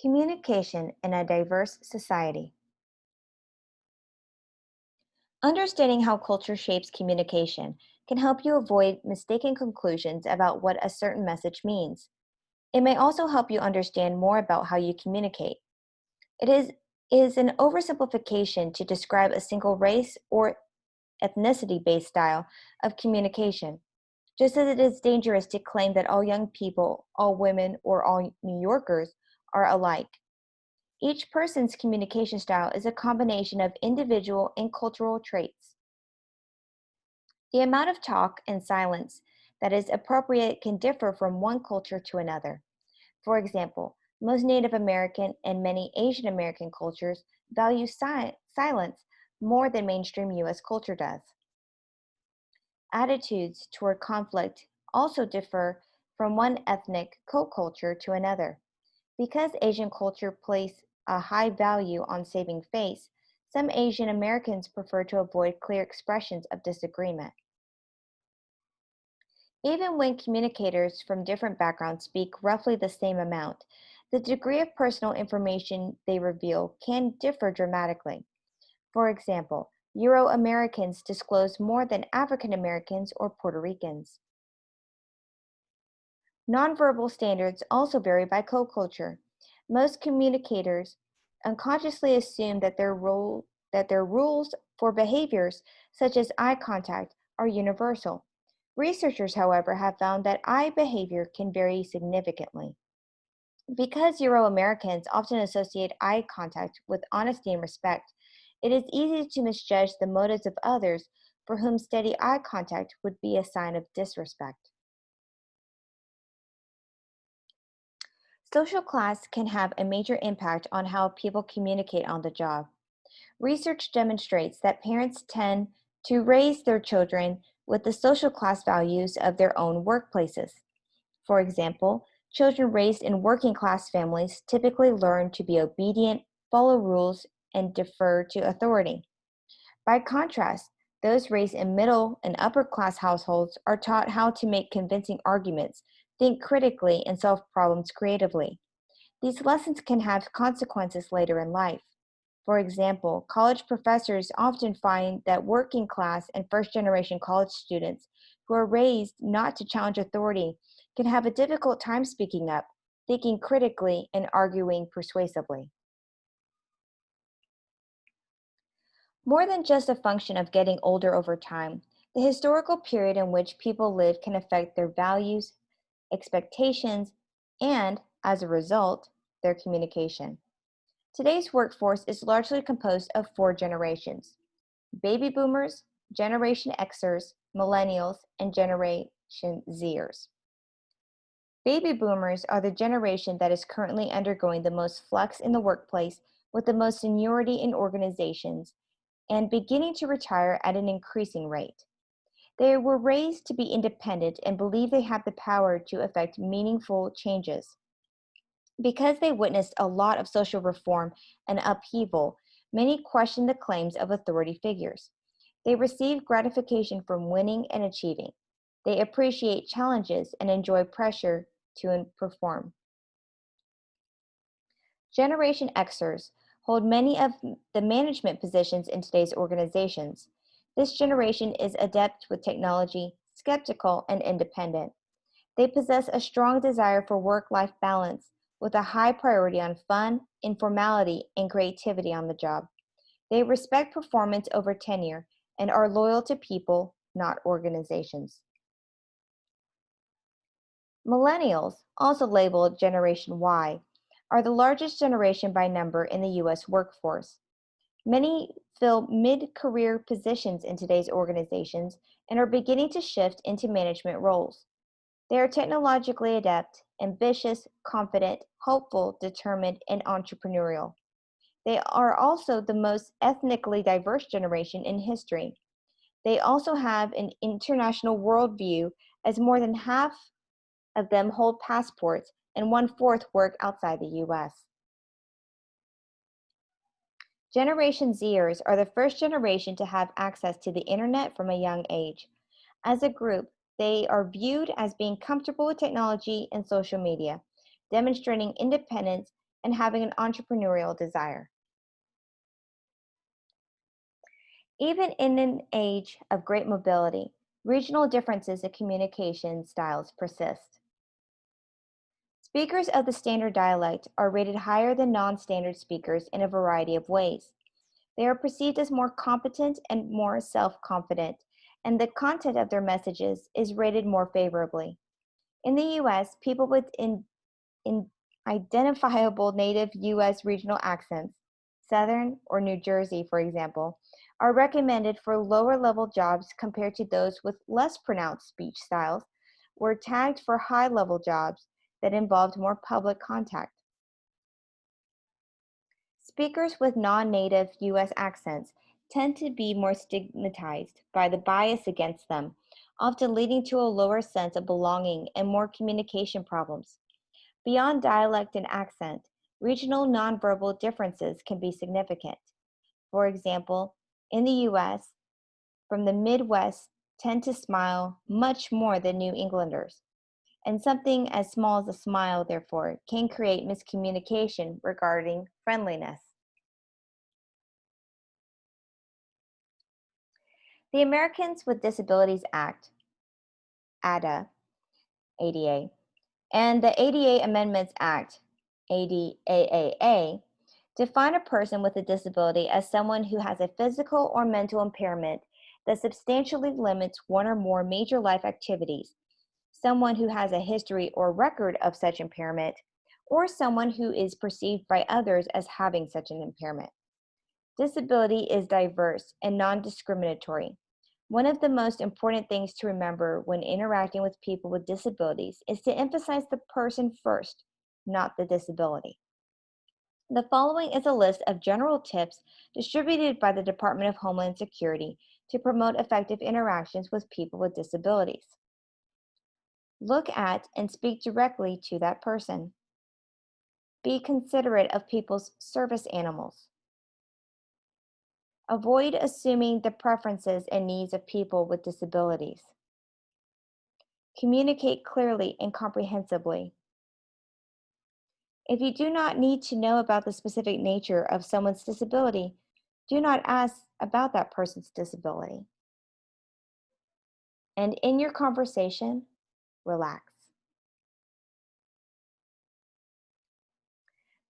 Communication in a diverse society. Understanding how culture shapes communication can help you avoid mistaken conclusions about what a certain message means. It may also help you understand more about how you communicate. It is an oversimplification to describe a single race or ethnicity based style of communication, just as it is dangerous to claim that all young people, all women, or all New Yorkers are alike. Each person's communication style is a combination of individual and cultural traits. The amount of talk and silence that is appropriate can differ from one culture to another. For example, most Native American and many Asian American cultures value silence more than mainstream US culture does. Attitudes toward conflict also differ from one ethnic co-culture to another. Because Asian culture place a high value on saving face, some Asian Americans prefer to avoid clear expressions of disagreement. Even when communicators from different backgrounds speak roughly the same amount, the degree of personal information they reveal can differ dramatically. For example, Euro Americans disclose more than African Americans or Puerto Ricans. Nonverbal standards also vary by co-culture. Most communicators unconsciously assume that their rules for behaviors such as eye contact are universal. Researchers, however, have found that eye behavior can vary significantly. Because Euro Americans often associate eye contact with honesty and respect, it is easy to misjudge the motives of others for whom steady eye contact would be a sign of disrespect. Social class can have a major impact on how people communicate on the job. Research demonstrates that parents tend to raise their children with the social class values of their own workplaces. For example, children raised in working class families typically learn to be obedient, follow rules, and defer to authority. By contrast, those raised in middle and upper class households are taught how to make convincing arguments, think critically, and solve problems creatively. These lessons can have consequences later in life. For example, college professors often find that working class and first generation college students who are raised not to challenge authority can have a difficult time speaking up, thinking critically, and arguing persuasively. More than just a function of getting older over time, the historical period in which people live can affect their values, expectations, and, as a result, their communication. Today's workforce is largely composed of four generations: baby boomers, Generation Xers, millennials, and Generation Zers. Baby boomers are the generation that is currently undergoing the most flux in the workplace with the most seniority in organizations and beginning to retire at an increasing rate. They were raised to be independent and believe they have the power to effect meaningful changes. Because they witnessed a lot of social reform and upheaval, many question the claims of authority figures. They receive gratification from winning and achieving. They appreciate challenges and enjoy pressure to perform. Generation Xers hold many of the management positions in today's organizations. This generation is adept with technology, skeptical, and independent. They possess a strong desire for work-life balance with a high priority on fun, informality, and creativity on the job. They respect performance over tenure and are loyal to people, not organizations. Millennials, also labeled Generation Y, are the largest generation by number in the US workforce. Many fill mid-career positions in today's organizations and are beginning to shift into management roles. They are technologically adept, ambitious, confident, hopeful, determined, and entrepreneurial. They are also the most ethnically diverse generation in history. They also have an international worldview, as more than half of them hold passports and one-fourth work outside the US. Generation Zers are the first generation to have access to the internet from a young age. As a group, they are viewed as being comfortable with technology and social media, demonstrating independence and having an entrepreneurial desire. Even in an age of great mobility, regional differences in communication styles persist. Speakers of the standard dialect are rated higher than non-standard speakers in a variety of ways. They are perceived as more competent and more self-confident, and the content of their messages is rated more favorably. In the US, people with identifiable native US regional accents, Southern or New Jersey, for example, are recommended for lower level jobs compared to those with less pronounced speech styles, were tagged for high level jobs that involved more public contact. Speakers with non-native US accents tend to be more stigmatized by the bias against them, often leading to a lower sense of belonging and more communication problems. Beyond dialect and accent, regional nonverbal differences can be significant. For example, in the US, from the Midwest tend to smile much more than New Englanders, and something as small as a smile, therefore, can create miscommunication regarding friendliness. The Americans with Disabilities Act, ADA, and the ADA Amendments Act, ADAAA, define a person with a disability as someone who has a physical or mental impairment that substantially limits one or more major life activities, someone who has a history or record of such impairment, or someone who is perceived by others as having such an impairment. Disability is diverse and non-discriminatory. One of the most important things to remember when interacting with people with disabilities is to emphasize the person first, not the disability. The following is a list of general tips distributed by the Department of Homeland Security to promote effective interactions with people with disabilities. Look at and speak directly to that person. Be considerate of people's service animals. Avoid assuming the preferences and needs of people with disabilities. Communicate clearly and comprehensively. If you do not need to know about the specific nature of someone's disability, do not ask about that person's disability. And in your conversation, relax.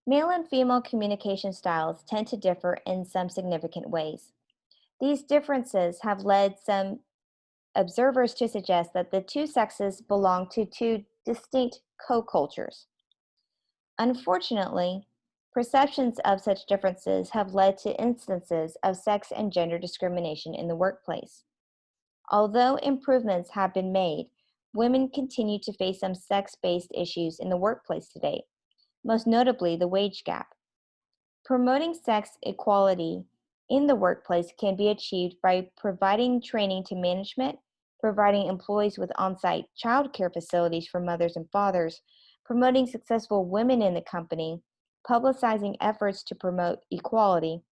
Male and female communication styles tend to differ in some significant ways. These differences have led some observers to suggest that the two sexes belong to two distinct co-cultures. Unfortunately, perceptions of such differences have led to instances of sex and gender discrimination in the workplace. Although improvements have been made, women continue to face some sex-based issues in the workplace today, most notably the wage gap. Promoting sex equality in the workplace can be achieved by providing training to management, providing employees with on-site childcare facilities for mothers and fathers, promoting successful women in the company, publicizing efforts to promote equality,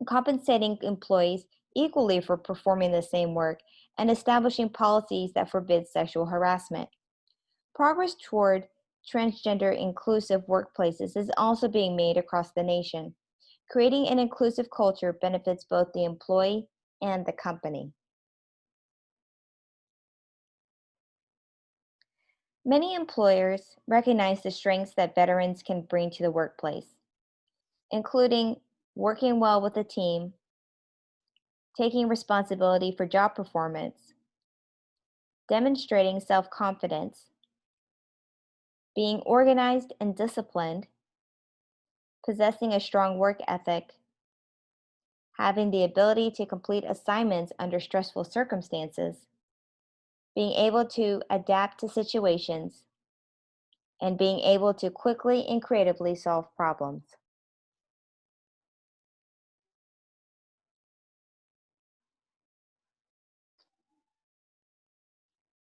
compensating employees equally for performing the same work, and establishing policies that forbid sexual harassment. Progress toward transgender inclusive workplaces is also being made across the nation. Creating an inclusive culture benefits both the employee and the company. Many employers recognize the strengths that veterans can bring to the workplace, including working well with a team, taking responsibility for job performance, demonstrating self-confidence, being organized and disciplined, possessing a strong work ethic, having the ability to complete assignments under stressful circumstances, being able to adapt to situations, and being able to quickly and creatively solve problems.